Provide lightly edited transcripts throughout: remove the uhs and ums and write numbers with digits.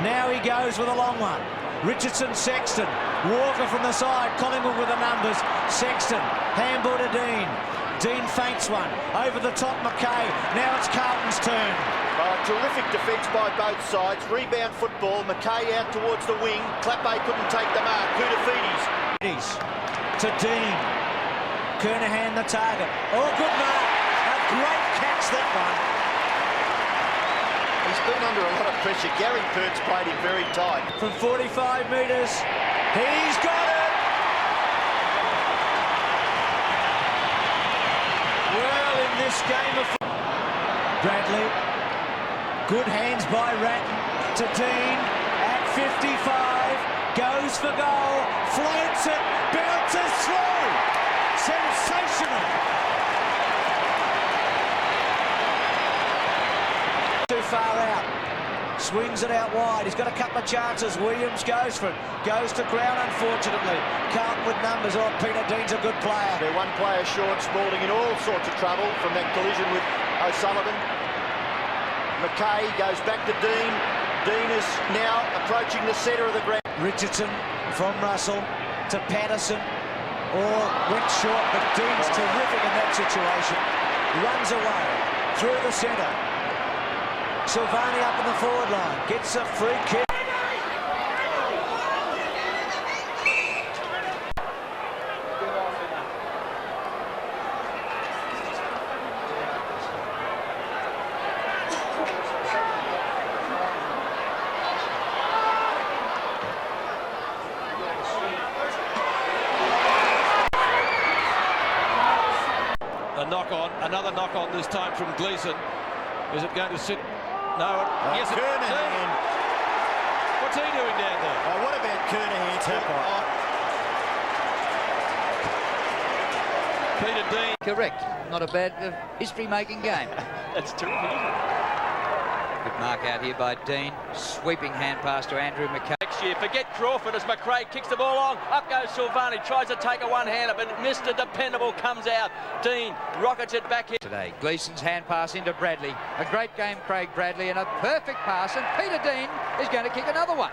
Now he goes with a long one. Richardson, Sexton. Walker from the side. Collingwood with the numbers. Sexton. Handball to Dean. Dean feints one. Over the top, McKay. Now it's Carlton's turn. Terrific defence by both sides. Rebound football. McKay out towards the wing. Clappe couldn't take the mark. Koutafidis. To Dean. Kernahan the target. Oh, good mark. A great catch, that one. He's been under a lot of pressure. Gary Pert's played him very tight. From 45 metres. He's got it. Well, in this game of Bradley. Good hands by Ratton to Dean at 55. Goes for goal. Floats it. Bounces through. Sensational. Too far out. Swings it out wide. He's got a couple of chances. Williams goes for it. Goes to ground, unfortunately. Carlton with numbers. Oh, Peter Dean's a good player. They're one player short. Spalding in all sorts of trouble from that collision with O'Sullivan. McKay goes back to Dean. Dean is now approaching the centre of the ground. Richardson from Russell to Patterson. Oh, went short, but Dean's terrific in that situation. Runs away through the centre. Silvani up in the forward line. Gets a free kick. Another knock on, this time from Gleeson. Is it going to sit? No. Yes, Kernahan. What's he doing down there? Oh, what about Kernahan? Peter Dean. Correct. Not a bad history-making game. That's terrific, isn't it? Good mark out here by Dean. Sweeping hand pass to Andrew McKay. Next year, forget Crawford as McRae kicks the ball on. Up goes Silvani, tries to take a one-hander, but Mr. Dependable comes out. Dean rockets it back here. Today, Gleeson's hand pass into Bradley. A great game, Craig Bradley, and a perfect pass, and Peter Dean is going to kick another one.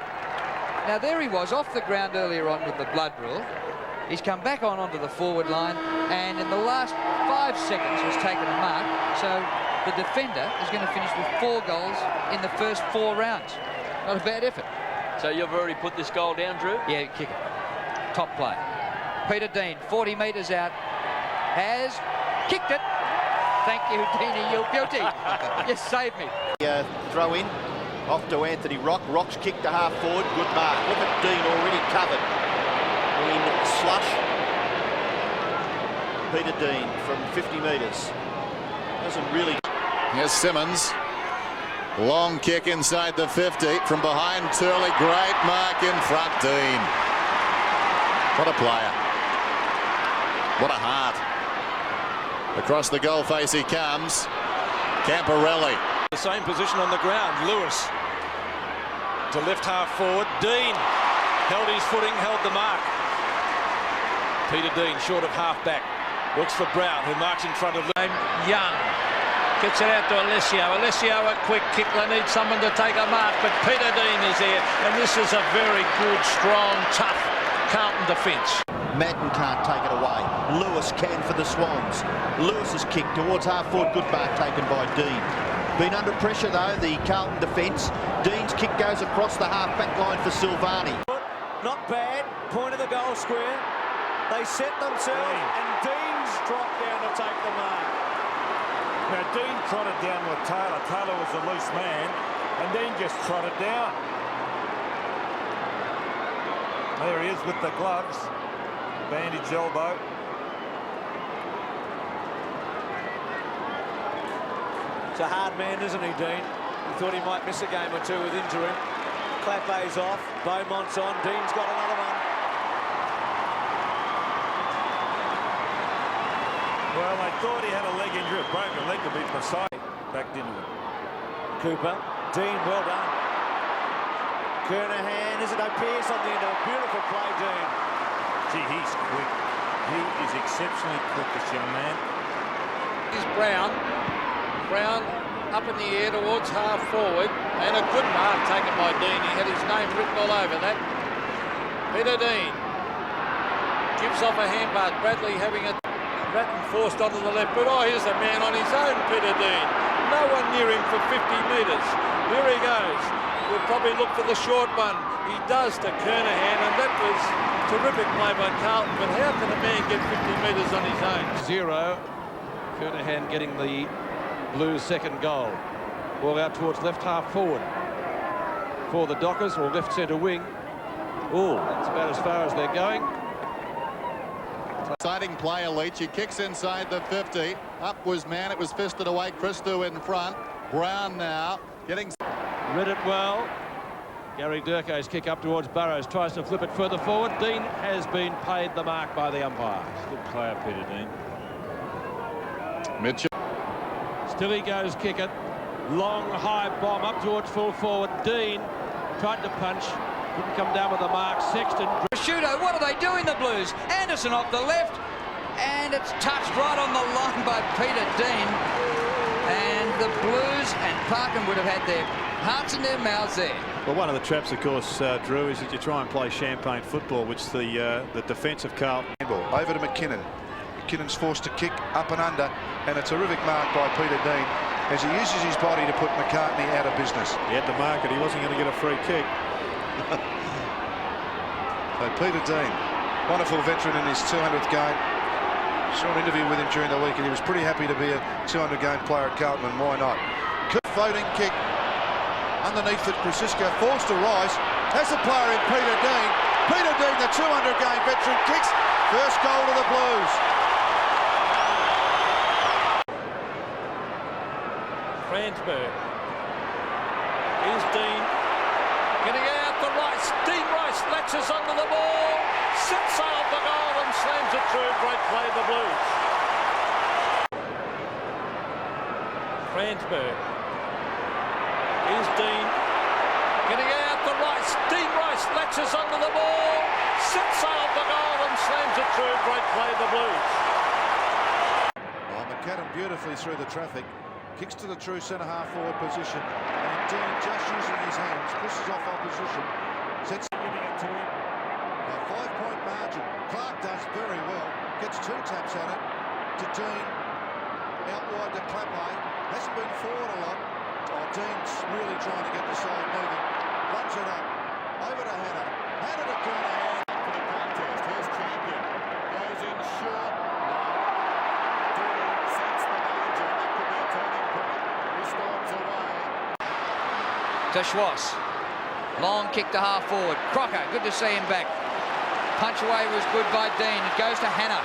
Now, there he was off the ground earlier on with the blood rule. He's come back onto the forward line, and in the last 5 seconds has taken a mark, so the defender is going to finish with 4 goals in the first 4 rounds. Not a bad effort. So you've already put this goal down, Drew? Yeah, kick it. Top play. Peter Dean, 40 metres out, has kicked it. Thank you, Deanie, you're guilty. You saved me. Throw in, off to Anthony Rock. Rock's kicked to half forward. Good mark. Look at Dean already covered in slush. Peter Dean from 50 metres. Doesn't really... Here's Simmons. Long kick inside the 50 from behind Turley. Great mark in front, Dean. What a player. What a heart. Across the goal face he comes. Camporelli. The same position on the ground. Lewis to left half forward. Dean held his footing, held the mark. Peter Dean short of half back. Looks for Brown, who marks in front of Young. Gets it out to Alessio. Alessio a quick kick. They need someone to take a mark, but Peter Dean is there. And this is a very good, strong, tough Carlton defence. Madden can't take it away. Lewis can for the Swans. Lewis's kick towards half forward. Good mark taken by Dean. Been under pressure though, the Carlton defence. Dean's kick goes across the half back line for Silvani. Not bad. Point of the goal square. They set themselves and Dean's dropped down to take the mark. Now, Dean trotted down with Taylor. Taylor was a loose man, and Dean just trotted down. There he is with the gloves. Bandage elbow. It's a hard man, isn't he, Dean? He thought he might miss a game or two with injury. Clappe's off. Beaumont's on. Dean's got another one. Well, they thought he had a leg injury, a broken leg to be precise. Backed into it. Cooper. Dean, well done. Kernahan, is it O'Pearce on the end of a beautiful play, Dean? Gee, he's quick. He is exceptionally quick, this young man. Here's Brown. Brown up in the air towards half forward, and a good mark taken by Dean. He had his name written all over that. Peter Dean gives off a handball. Bradley having a Ratton forced onto the left, but here's a man on his own, Peter Dean. No one near him for 50 metres. Here he goes. We'll probably look for the short one. He does to Kernahan, and that was terrific play by Carlton, but how can a man get 50 metres on his own? 0. Kernahan getting the Blues' second goal. Ball out towards left half forward for the Dockers, or left centre wing. Oh, that's about as far as they're going. Exciting play, Leach. Kicks inside the 50. Up was man. It was fisted away. Christou in front. Brown now getting... Read it well. Gary Durko's kick up towards Burrows. Tries to flip it further forward. Dean has been paid the mark by the umpire. Good player, Peter Dean. Mitchell. Still he goes kick it. Long, high bomb up towards full forward. Dean tried to punch. Couldn't come down with the mark. Sexton. Prosciutto, what are they doing, the Blues? Anderson off the left, and it's touched right on the line by Peter Dean. And the Blues and Parkin would have had their hearts in their mouths there. Well, one of the traps, of course, Drew, is that you try and play champagne football, which the defence of Carlton. Over to McKinnon. McKinnon's forced to kick up and under, and a terrific mark by Peter Dean as he uses his body to put McCartney out of business. He had to mark it. He wasn't going to get a free kick. So Peter Dean, wonderful veteran in his 200th game. Saw an interview with him during the week, and he was pretty happy to be a 200-game player at Carlton, and why not? Floating kick underneath it. Francisco forced to rise. Has a player in Peter Dean. Peter Dean, the 200-game veteran, kicks. First goal to the Blues. Fransberg. Here's Dean. Getting out to Rice. Dean Rice latches onto the ball. Sits on the goal and slams it through. Great play, the Blues. Fransberg. Here's Dean. Getting out to Rice. Dean Rice latches onto the ball. Sits on the goal and slams it through. Great play, the Blues. Oh, McAdam beautifully through the traffic. Kicks to the true centre-half forward position. And Dean just using his hands, pushes off opposition. Sets giving it to him. A 5-point margin. Clark does very well. Gets 2 taps at it. To Dean. Out wide to Clapway. Hasn't been forward a lot. Oh, Dean's really trying to get the side moving. Runs it up. Over to Hannah. Hannah to Kernahan. For the contest. Here's champion. Goes in short. Dean sets the danger. That could be a turning point. He storms away. To Schwass. Long kick to half forward. Crocker, good to see him back. Punch away was good by Dean. It goes to Hannah.